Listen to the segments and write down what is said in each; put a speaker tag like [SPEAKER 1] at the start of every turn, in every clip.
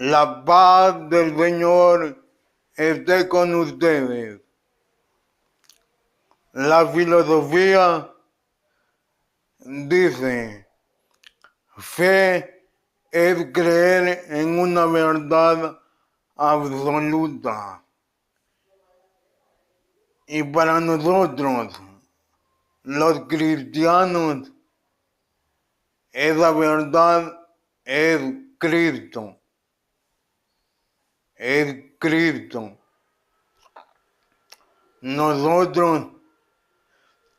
[SPEAKER 1] La paz del Señor esté con ustedes. La filosofía dice, fe es creer en una verdad absoluta. Y para nosotros, los cristianos, esa verdad es Cristo. Es Cristo. Nosotros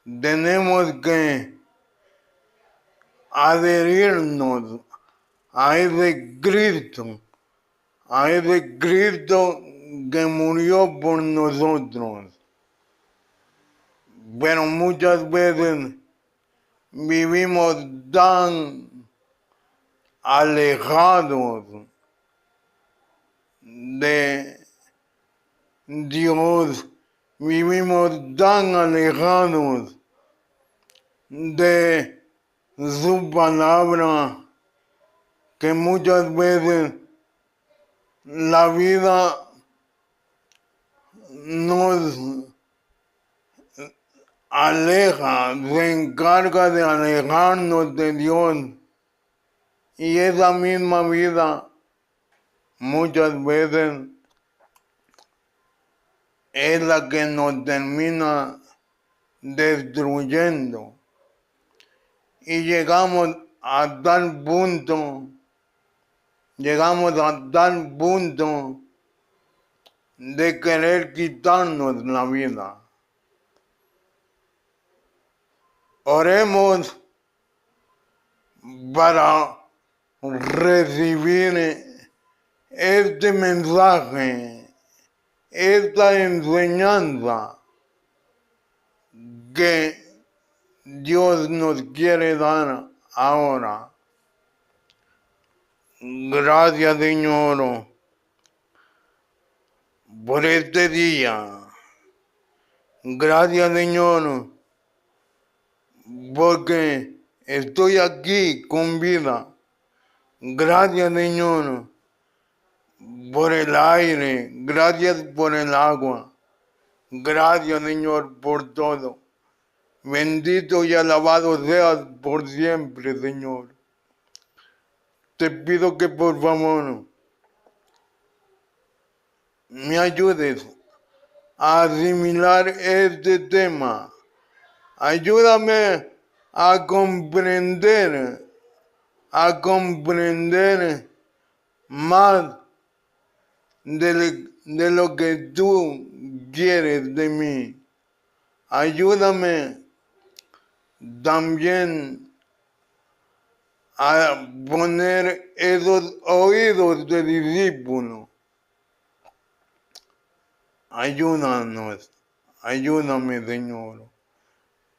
[SPEAKER 1] tenemos que adherirnos a ese Cristo que murió por nosotros. Pero muchas veces vivimos tan alejados de Dios, vivimos tan alejados de su palabra que muchas veces la vida nos aleja, se encarga de alejarnos de Dios. Y esa misma vida muchas veces es la que nos termina destruyendo. Y llegamos a tal punto de querer quitarnos la vida. Oremos para recibir este mensaje, esta enseñanza que Dios nos quiere dar ahora. Gracias, Señor, por este día. Gracias, Señor, porque estoy aquí con vida. Gracias, Señor, por el aire. Gracias por el agua. Gracias, Señor, por todo. Bendito y alabado seas por siempre, Señor. Te pido que por favor me ayudes a asimilar este tema. Ayúdame a comprender más de lo que tú quieres de mí. Ayúdame también a poner esos oídos de discípulo. Ayúdanos, ayúdame, Señor,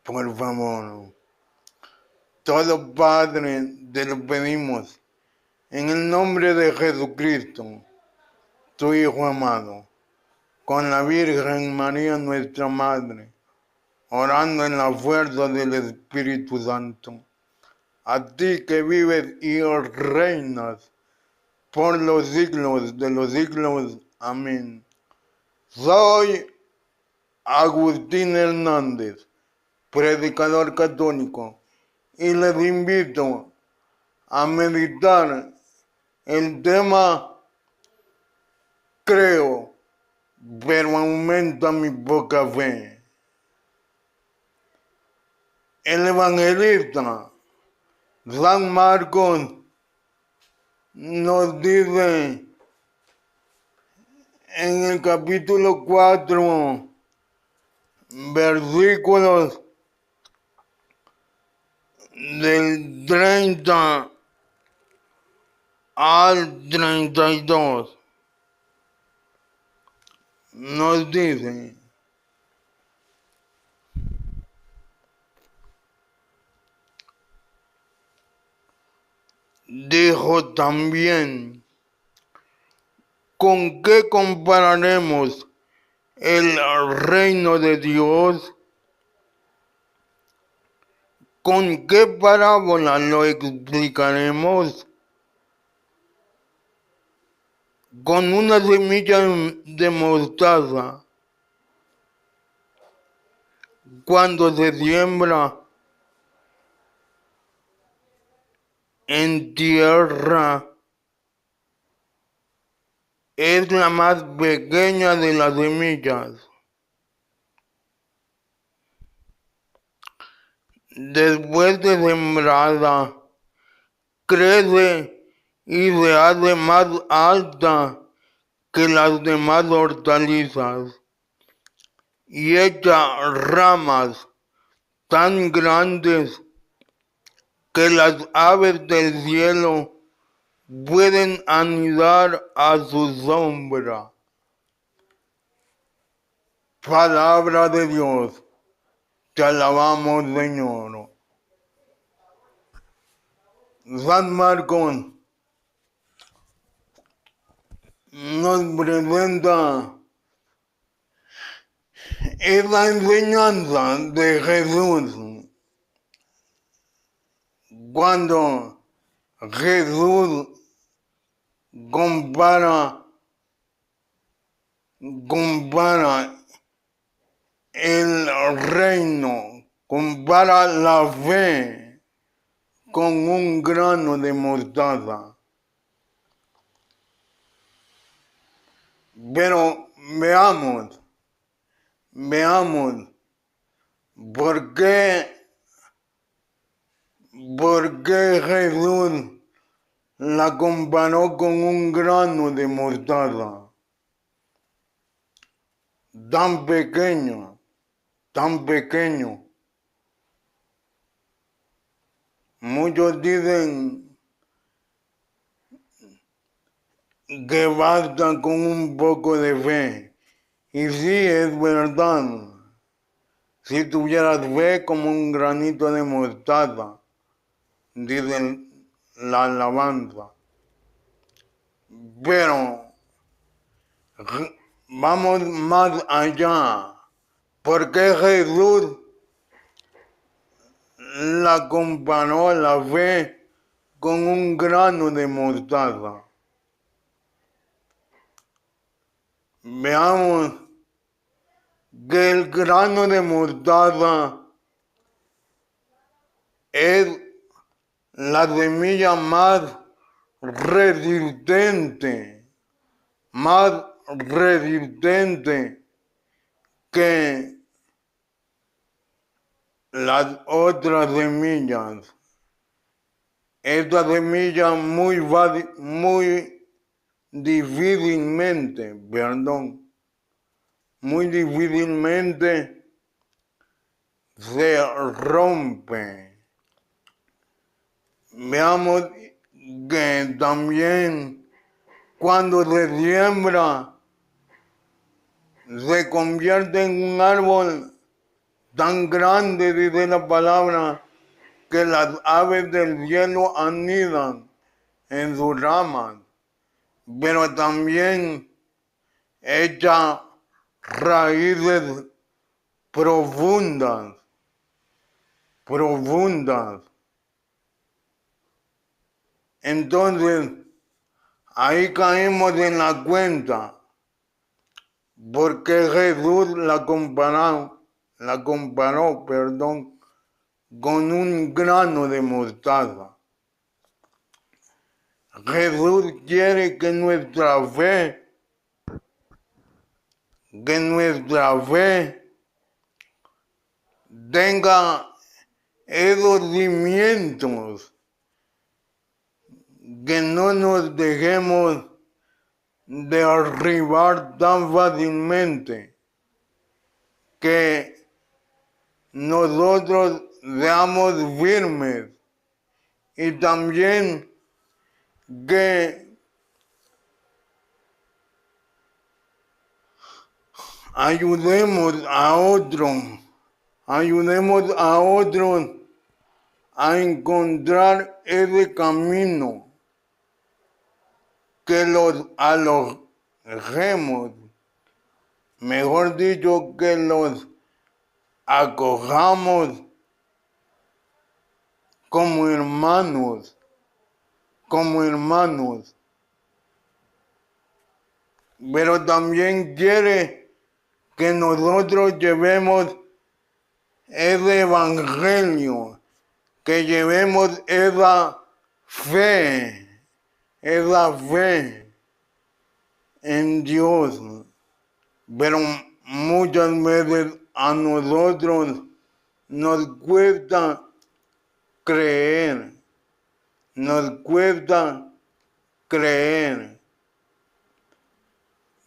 [SPEAKER 1] por favor. Todo Padre, te lo pedimos en el nombre de Jesucristo, tu Hijo amado, con la Virgen María, nuestra Madre, orando en la fuerza del Espíritu Santo. A ti que vives y reinas por los siglos de los siglos. Amén. Soy Agustín Hernández, predicador católico, y les invito a meditar el tema creo, pero aumenta mi poca fe. El evangelista San Marcos nos dice en el capítulo 4, versículos del 30 al 32, nos dice: dijo también, ¿con qué compararemos el reino de Dios? ¿Con qué parábola lo explicaremos? con una semilla de mostaza, cuando se siembra en tierra, es la más pequeña de las semillas. Después de sembrada, crece y se hace más alta que las demás hortalizas y echa ramas tan grandes que las aves del cielo pueden anidar a su sombra. Palabra de Dios, te alabamos, Señor. San Marcos nos presenta esa enseñanza de Jesús cuando Jesús compara el reino, compara la fe con un grano de mostaza. Pero veamos por qué Jesús la comparó con un grano de mostaza. Tan pequeño, tan pequeño. Muchos dicen que basta con un poco de fe. Y sí, es verdad. Si tuvieras fe como un granito de mostaza, dice la alabanza. Pero vamos más allá. Porque Jesús la comparó la fe con un grano de mostaza. Veamos que el grano de mostaza es la semilla más resistente que las otras semillas. Esta semilla muy difícilmente se rompe. Veamos que también cuando se siembra se convierte en un árbol tan grande, dice la palabra, que las aves del cielo anidan en sus ramas, pero también echa raíces profundas. Entonces, ahí caímos en la cuenta, porque Jesús la comparó, con un grano de mostaza. Jesús quiere que nuestra fe tenga esos cimientos, que no nos dejemos derribar tan fácilmente, que nosotros seamos firmes y también que ayudemos a otros a encontrar ese camino, que los alojemos, mejor dicho, que los acojamos como hermanos, pero también quiere que nosotros llevemos ese evangelio, que llevemos esa fe en Dios. Pero muchas veces a nosotros nos cuesta creer, nos cuesta creer.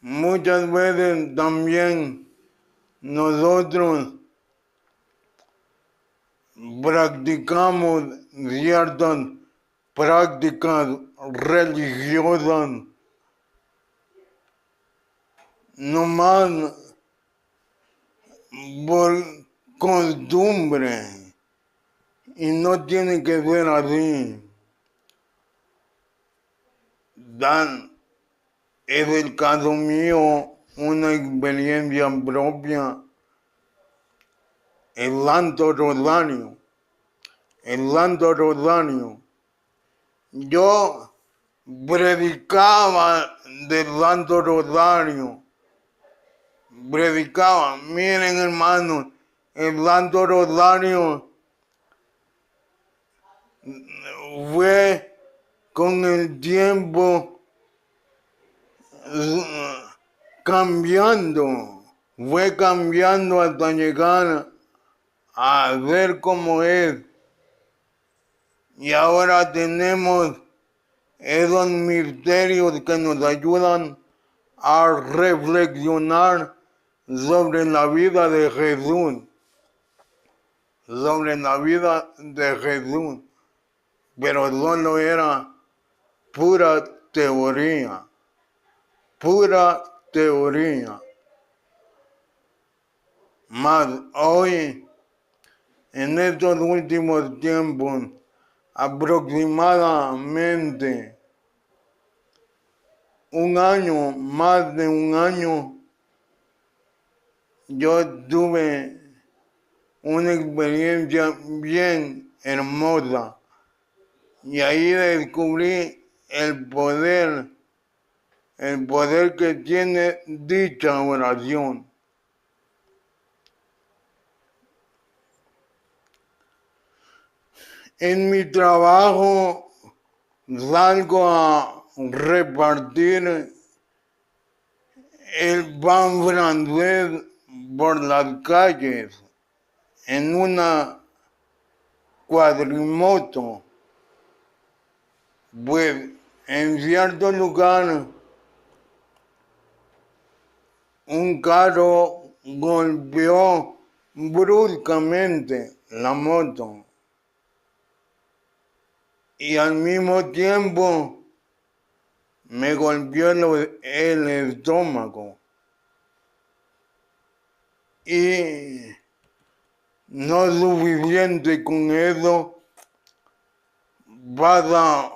[SPEAKER 1] Muchas veces también nosotros practicamos ciertas prácticas religiosas nomás por costumbre, y no tiene que ser así. Es el caso mío, una experiencia propia, el Santo Rosario. El Santo Rosario. Yo predicaba del Santo Rosario. Predicaba, miren hermanos, el Santo Rosario fue con el tiempo cambiando, fue cambiando hasta llegar a ver cómo es. Y ahora tenemos esos misterios que nos ayudan a reflexionar sobre la vida de Jesús. Sobre la vida de Jesús. Pero solo era pura teoría. Pura teoría. Mas hoy, en estos últimos tiempos, aproximadamente un año, más de un año, yo tuve una experiencia bien hermosa y ahí descubrí el poder que tiene dicha oración. En mi trabajo salgo a repartir el pan francés por las calles en una cuadrimoto. Pues en cierto lugar un carro golpeó bruscamente la moto y al mismo tiempo me golpeó el estómago. Y no suficiente con eso, pasa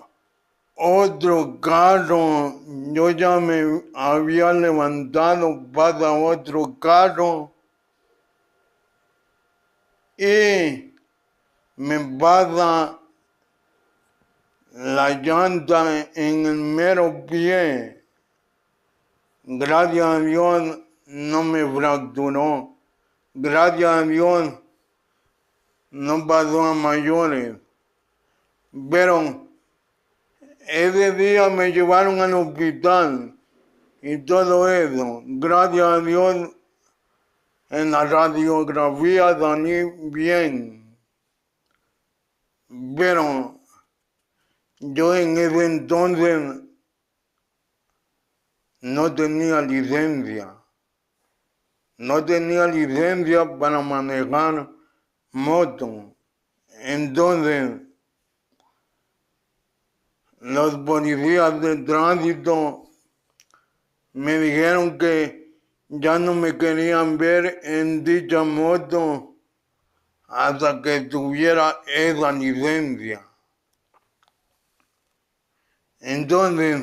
[SPEAKER 1] otro carro, yo ya me había levantado, pasa otro carro y me pasa la llanta en el mero pie. Gracias a Dios no me fracturó. Gracias a Dios no pasó a mayores. Pero ese día me llevaron al hospital y todo eso. Gracias a Dios en la radiografía salí bien. Pero yo en ese entonces no tenía licencia. No tenía licencia para manejar moto. Entonces, los policías de tránsito me dijeron que ya no me querían ver en dicha moto hasta que tuviera esa licencia. Entonces,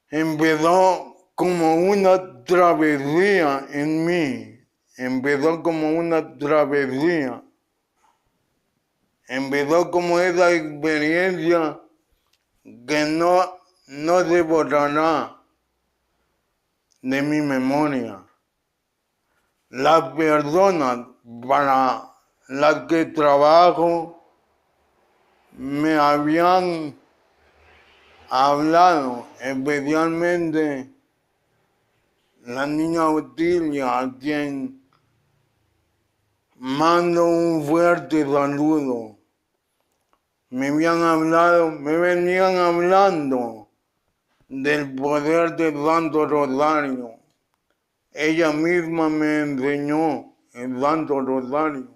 [SPEAKER 1] empezó como una travesía en mí. Empezó como una travesía. Empezó como esa experiencia que no se borrará de mi memoria. Las personas para las que trabajo me habían hablado, especialmente la niña Otilia, a quien mando un fuerte saludo. Me venían hablando del poder del Santo Rosario. Ella misma me enseñó el Santo Rosario,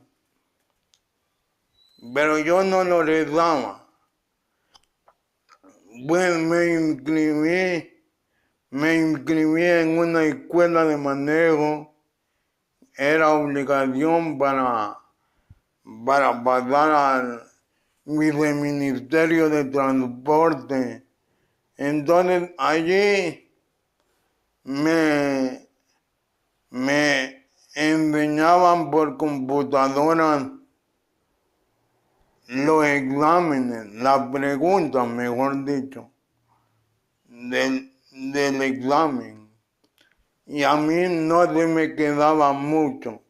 [SPEAKER 1] pero yo no lo rezaba. Pues me inscribí en una escuela de manejo. Era obligación para pasar al viceministerio de transporte. Entonces allí me enseñaban por computadoras los exámenes, las preguntas, mejor dicho, del examen. Y a mí no se me quedaba mucho.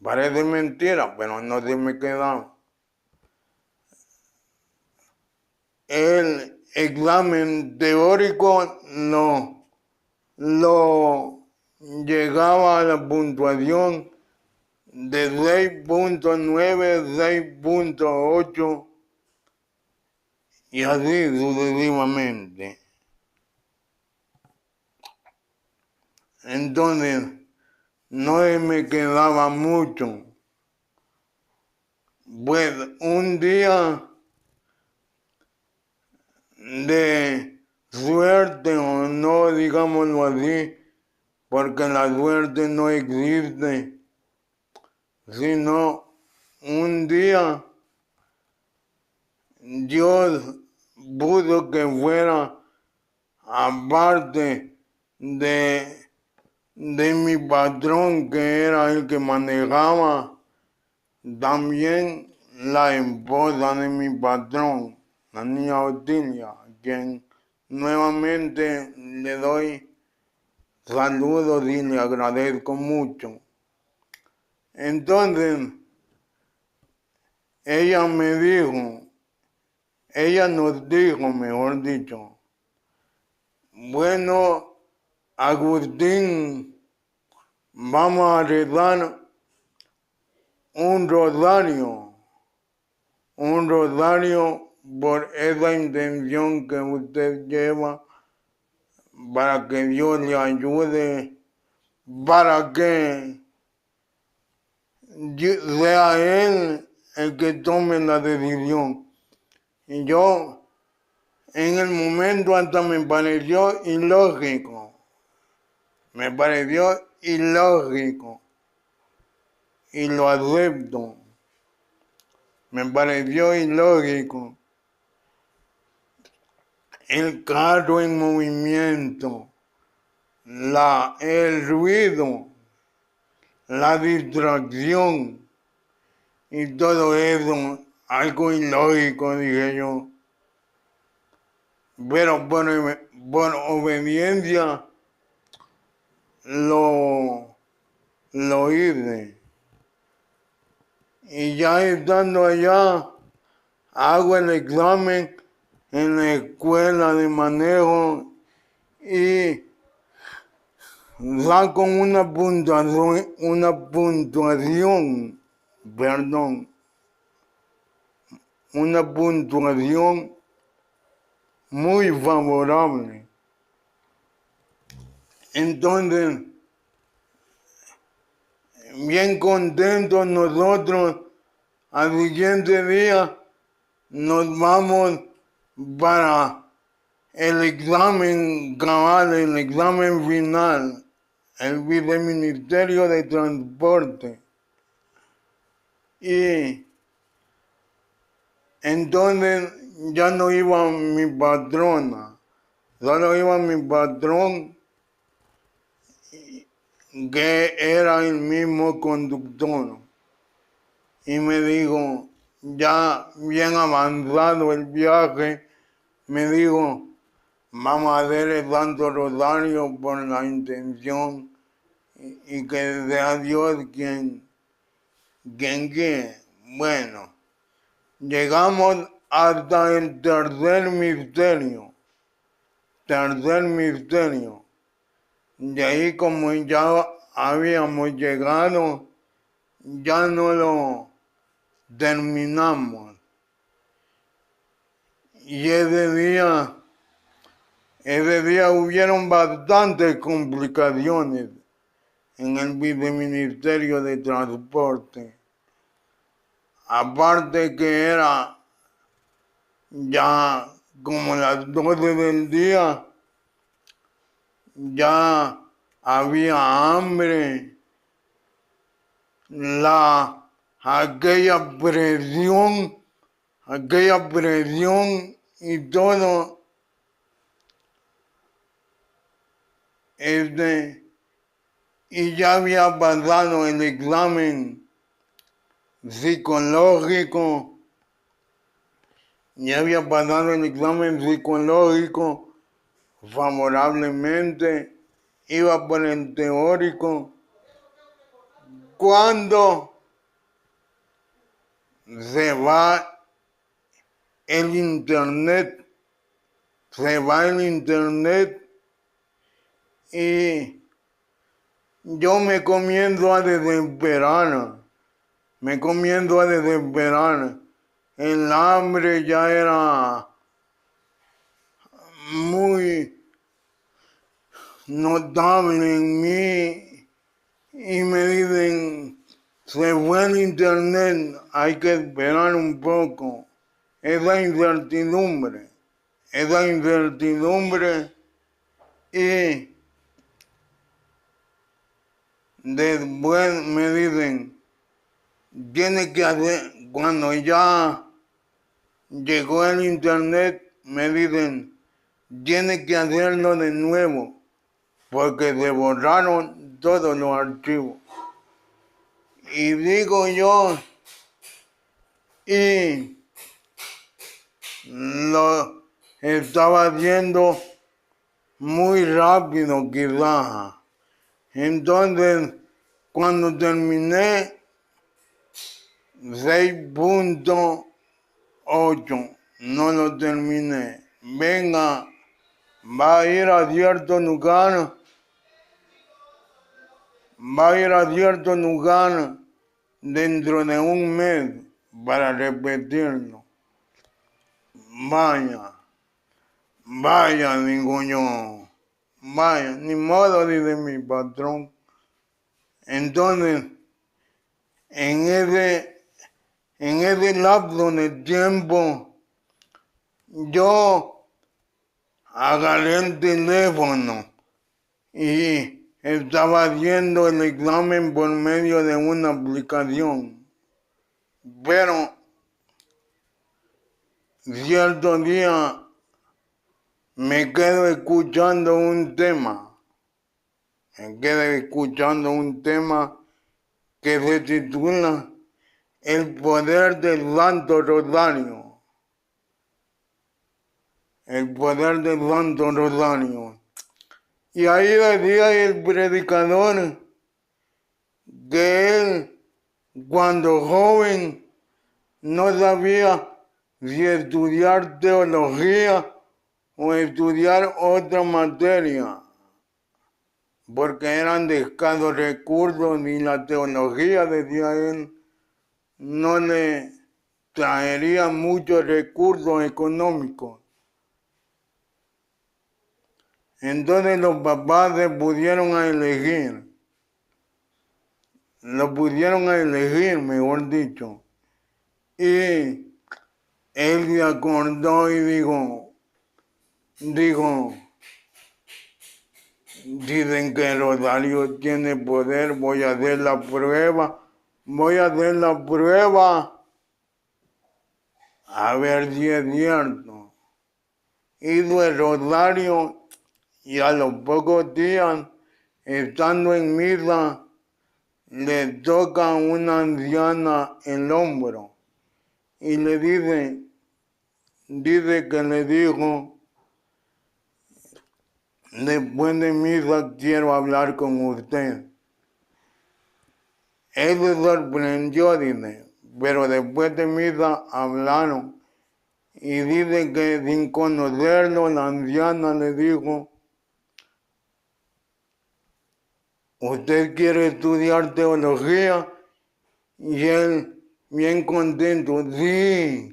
[SPEAKER 1] Parece mentira, pero no se me quedaba. El examen teórico lo llegaba a la puntuación de 6.9, 6.8 y así sucesivamente. Entonces, no me quedaba mucho. Pues un día de suerte, o no, digámoslo así, porque la suerte no existe, sino un día Dios pudo que fuera aparte de mi patrón, que era el que manejaba, también la esposa de mi patrón, la niña Otilia, a quien nuevamente le doy saludos y le agradezco mucho. Entonces, ella nos dijo, mejor dicho, bueno, Agustín, vamos a rezar un rosario por esa intención que usted lleva, para que Dios le ayude, para que sea Él el que tome la decisión. Y yo, en el momento hasta me pareció ilógico, y lo acepto. Me pareció ilógico. El carro en movimiento, el ruido, la distracción y todo eso, algo ilógico, dije yo. Pero por obediencia lo hice. Y ya estando allá, hago el examen en la escuela de manejo y saco una puntuación muy favorable. Entonces, bien contentos nosotros, al siguiente día nos vamos para el examen cabal, el examen final, el viceministerio de transporte. Y entonces ya no iba mi patrona, solo iba mi patrón, que era el mismo conductor. Y me dijo, ya bien avanzado el viaje, me dijo, vamos a hacer el Santo Rosario por la intención y que sea Dios quien guíe. Bueno, llegamos hasta el tercer misterio. De ahí, como ya habíamos llegado, ya no lo terminamos. Y ese día hubieron bastantes complicaciones en el viceministerio de transporte. Aparte que era ya como las 12 del día, ya había hambre, aquella presión y todo, y ya había pasado el examen psicológico, favorablemente, iba por el teórico, cuando se va el internet y yo me comienzo a desesperar. El hambre ya era muy notable en mí y me dicen, se fue el internet, hay que esperar un poco. Esa incertidumbre y después me dicen, tiene que hacer, cuando ya llegó el internet, me dicen, tiene que hacerlo de nuevo, porque se borraron todos los archivos. Y digo yo, y lo estaba haciendo muy rápido quizás. Entonces, cuando terminé 6.8, no lo terminé. Venga, va a ir a cierto lugar, dentro de un mes para repetirlo. Vaya, digo yo, ni modo, dice mi patrón. Entonces, en ese lapso de tiempo, yo agarré el teléfono y estaba haciendo el examen por medio de una aplicación. Pero cierto día me quedo escuchando un tema. Que se titula El poder del Santo Rosario. Y ahí decía el predicador que él, cuando joven, no sabía si estudiar teología o estudiar otra materia, porque eran de escasos recursos y la teología, decía él, no le traería muchos recursos económicos. Entonces los papás se pusieron a elegir, mejor dicho, y él se acordó y dijo, dicen que Rosario tiene poder, voy a hacer la prueba, a ver si es cierto. Hizo el Rosario y a los pocos días, estando en misa, le toca a una anciana el hombro y le dice, dice que le dijo, después de misa quiero hablar con usted. Él se sorprendió, dice, pero después de misa hablaron. Y dice que sin conocerlo, la anciana le dijo, ¿usted quiere estudiar teología? Y él, bien contento, sí.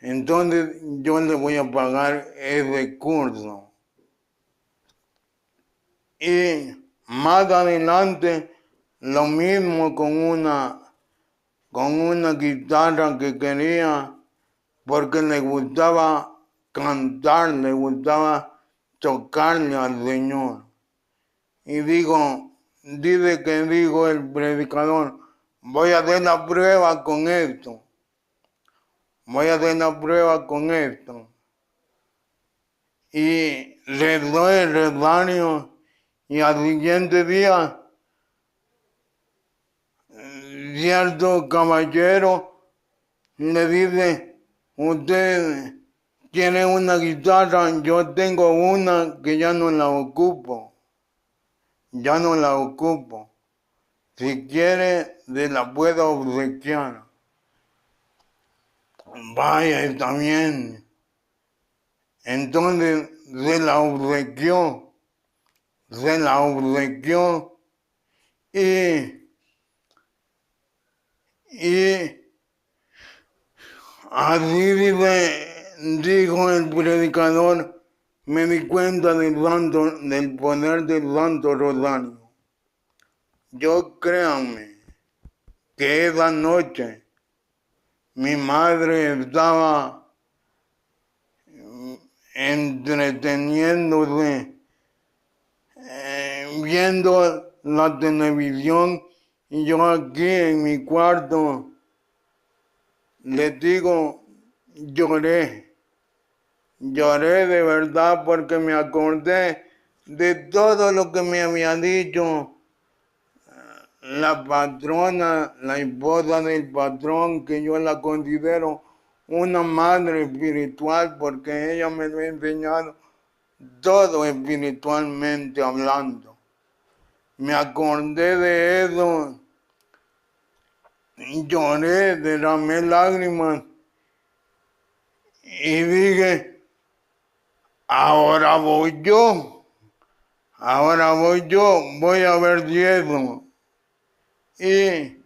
[SPEAKER 1] Entonces yo le voy a pagar ese curso. Y más adelante, lo mismo con una guitarra que quería, porque le gustaba cantar, le gustaba tocarle al Señor. Y dice que dijo el predicador, voy a hacer la prueba con esto. Voy a hacer la prueba con esto. Y rezó el rosario y al siguiente día, cierto caballero le dice, usted tiene una guitarra, yo tengo una que ya no la ocupo. Ya no la ocupo. Si quiere, se la puedo obsequiar. Vaya, está bien. Entonces se la obsequió y así dijo el predicador, me di cuenta del poder del Santo Rosario. Yo créanme que esa noche mi madre estaba entreteniéndose, viendo la televisión y yo aquí en mi cuarto, les digo, lloré de verdad porque me acordé de todo lo que me había dicho la patrona, la esposa del patrón, que yo la considero una madre espiritual porque ella me lo ha enseñado todo espiritualmente hablando. Me acordé de eso, lloré, derramé lágrimas y dije, ahora voy yo, voy a ver si eso. Y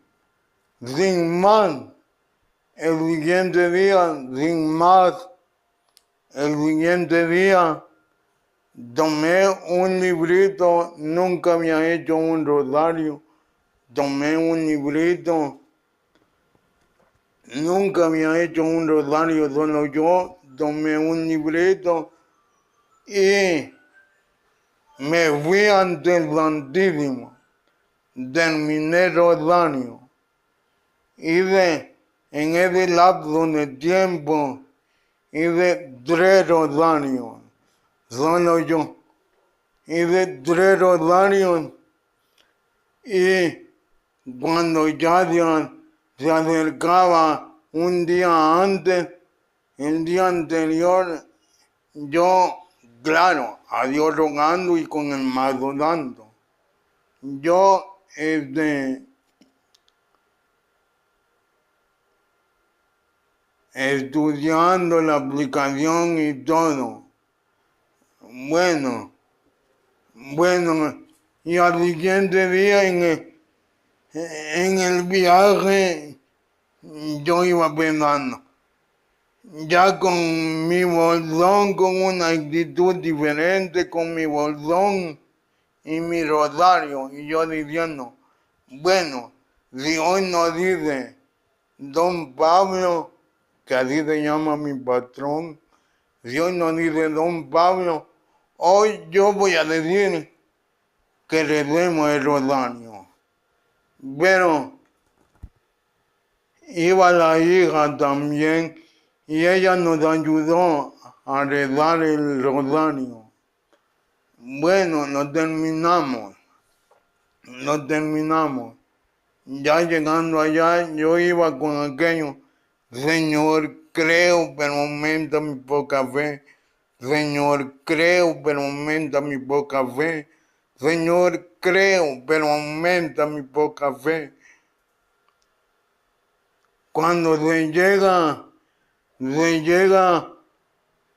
[SPEAKER 1] sin más, el siguiente día, tomé un librito, nunca había hecho un rosario, tomé un librito, nunca había hecho un rosario solo yo, tomé un librito y me fui ante el Santísimo, terminé el rosario, hice en ese lapso de tiempo, hice 3 rosarios, solo yo. Hice 3 rosarios y cuando ya se acercaba un día antes, el día anterior, yo, claro, a Dios rogando y con el mazo dando. Yo, estudiando la aplicación y todo. Bueno, y al siguiente día en el viaje yo iba pensando, ya con mi bolsón, con una actitud diferente, con mi bolsón y mi rosario, y yo diciendo, bueno, si hoy no dice Don Pablo, que así se llama mi patrón, si hoy no dice Don Pablo, hoy yo voy a decir que recemos el rosario. Pero iba la hija también y ella nos ayudó a rezar el rosario. Bueno, lo terminamos. Ya llegando allá, yo iba con aquello, Señor, creo, pero aumenta mi poca fe. Señor, creo, pero aumenta mi poca fe. Señor, creo, pero aumenta mi poca fe. Cuando se llega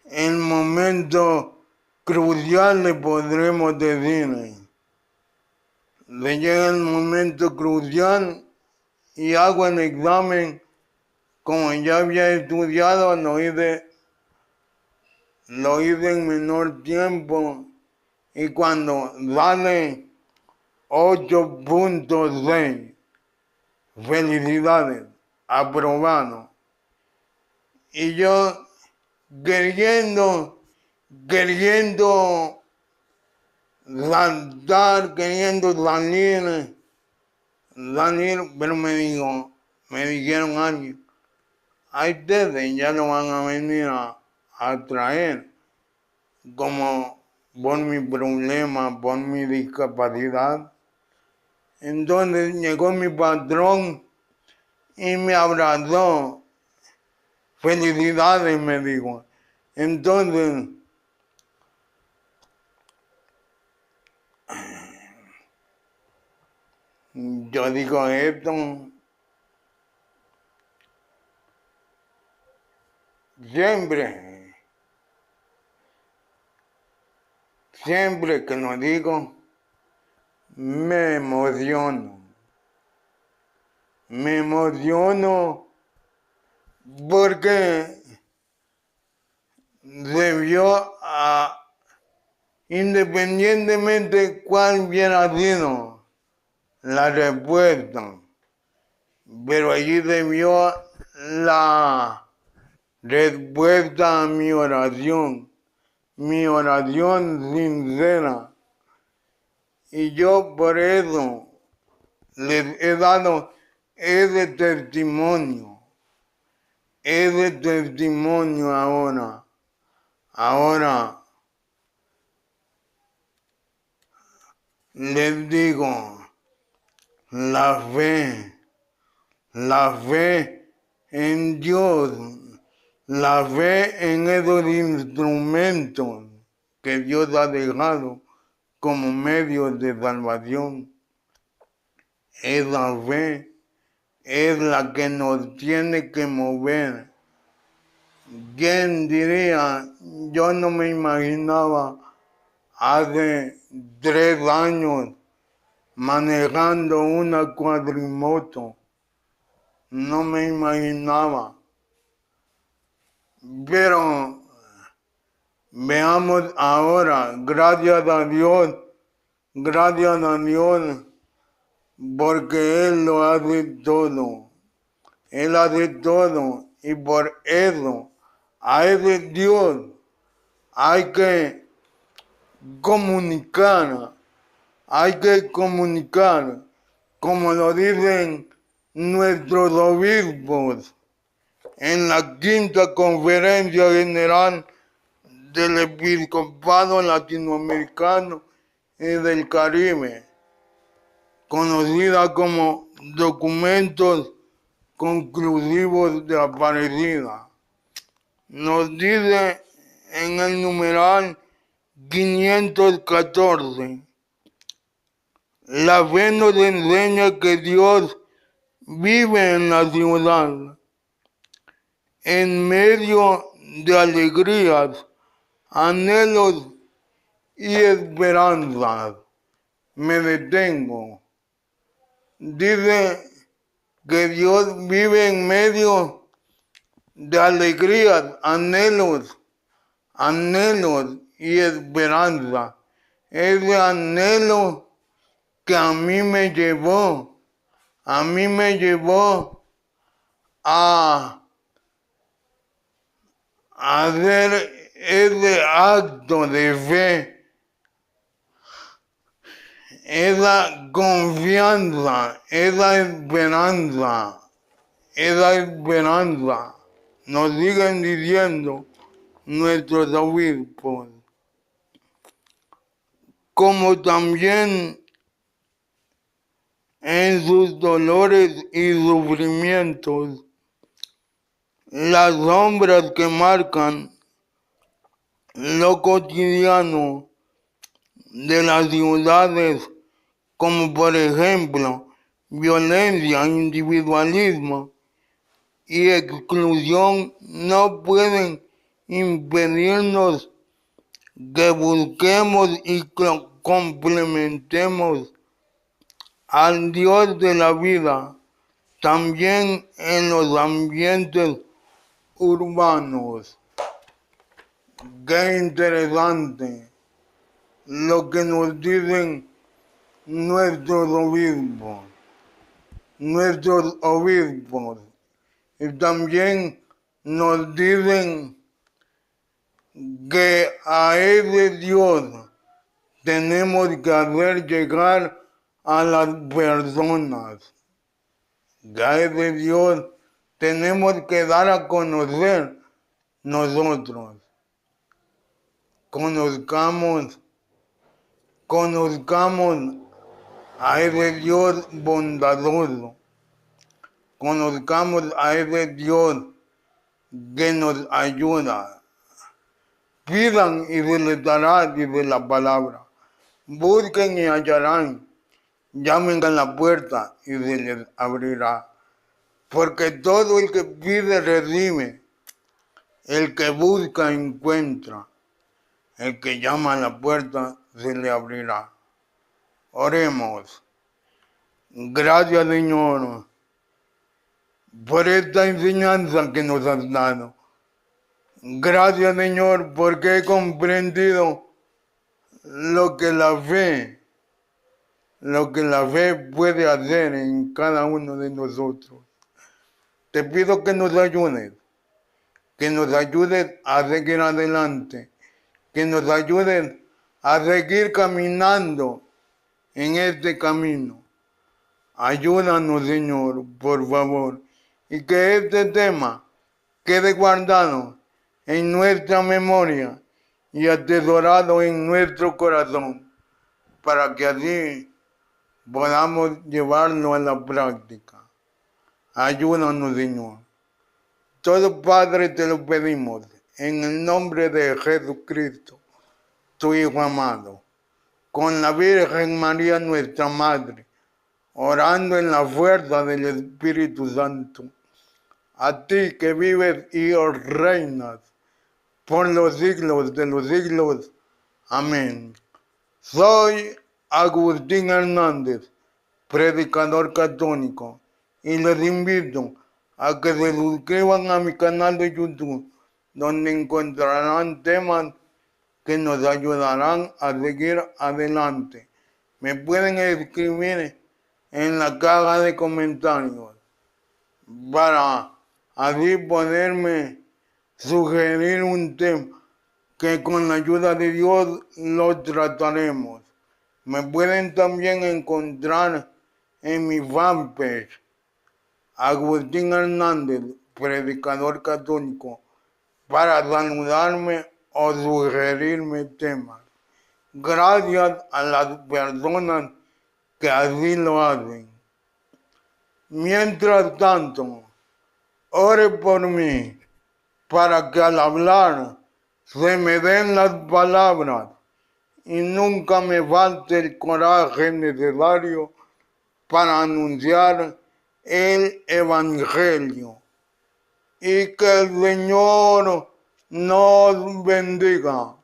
[SPEAKER 1] el momento crucial, le podremos decir. Le llega el momento crucial y hago el examen. Como ya había estudiado, lo hice en menor tiempo. Y cuando sale 8.6, felicidades, aprobado. Y yo queriendo saltar, queriendo salir, pero me dijeron alguien, a ustedes ya lo van a venir a traer, como por mi problema, por mi discapacidad. Entonces llegó mi patrón y me abrazó. Felicidades, me dijo. Entonces, yo digo esto, siempre que lo digo, me emociono. Me emociono porque se vio independientemente cuál hubiera sido la respuesta, pero allí se vio la respuesta a mi oración sincera, y yo por eso les he dado ese testimonio ahora. Ahora les digo, la fe en Dios, la fe en esos instrumentos que Dios ha dejado como medios de salvación. Esa fe es la que nos tiene que mover. ¿Quién diría? Yo no me imaginaba hace 3 años manejando una cuadrimoto. No me imaginaba. Pero veamos ahora, gracias a Dios, porque Él lo hace todo. Él hace todo, y por eso a ese Dios hay que comunicar, como lo dicen nuestros obispos en la quinta conferencia general del episcopado latinoamericano y del Caribe, conocida como documentos conclusivos de Aparecida. Nos dice en el numeral 514, la fe nos enseña que Dios vive en la ciudad, en medio de alegrías, anhelos y esperanzas. Me detengo. Dice que Dios vive en medio de alegrías, anhelos y esperanza. Ese anhelo que a mí me llevó a hacer ese acto de fe, esa confianza, esa esperanza. Nos siguen diciendo nuestros obispos, como también en sus dolores y sufrimientos, las sombras que marcan lo cotidiano de las ciudades, como por ejemplo violencia, individualismo y exclusión, no pueden impedirnos que busquemos y complementemos al Dios de la vida también en los ambientes urbanos. Qué interesante lo que nos dicen nuestros obispos, y también nos dicen que a ese Dios tenemos que hacer llegar a las personas, que a ese Dios tenemos que dar a conocer nosotros. Conozcamos a ese Dios bondadoso, conozcamos a ese Dios que nos ayuda. Pidan y se les dará, dice la palabra. Busquen y hallarán. Llamen a la puerta y se les abrirá. Porque todo el que pide recibe, el que busca encuentra, el que llama a la puerta se le abrirá. Oremos. Gracias, Señor, por esta enseñanza que nos has dado. Gracias, Señor, porque he comprendido lo que la fe puede hacer en cada uno de nosotros. Te pido que nos ayudes a seguir adelante, que nos ayudes a seguir caminando en este camino. Ayúdanos, Señor, por favor, y que este tema quede guardado en nuestra memoria y atesorado en nuestro corazón, para que así podamos llevarlo a la práctica. Ayúdanos, Señor. Todo, Padre, te lo pedimos en el nombre de Jesucristo, tu Hijo amado, con la Virgen María, nuestra Madre, orando en la fuerza del Espíritu Santo. A ti que vives y reinas por los siglos de los siglos. Amén. Soy Agustín Hernández, predicador católico, y les invito a que se suscriban a mi canal de YouTube, donde encontrarán temas que nos ayudarán a seguir adelante. Me pueden escribir en la caja de comentarios para así poderme sugerir un tema que con la ayuda de Dios lo trataremos. Me pueden también encontrar en mi fanpage, Agustín Hernández, predicador católico, para saludarme o sugerirme temas. Gracias a las personas que así lo hacen. Mientras tanto, ore por mí para que al hablar se me den las palabras y nunca me falte el coraje necesario para anunciar el Evangelio. Y que el Señor nos bendiga.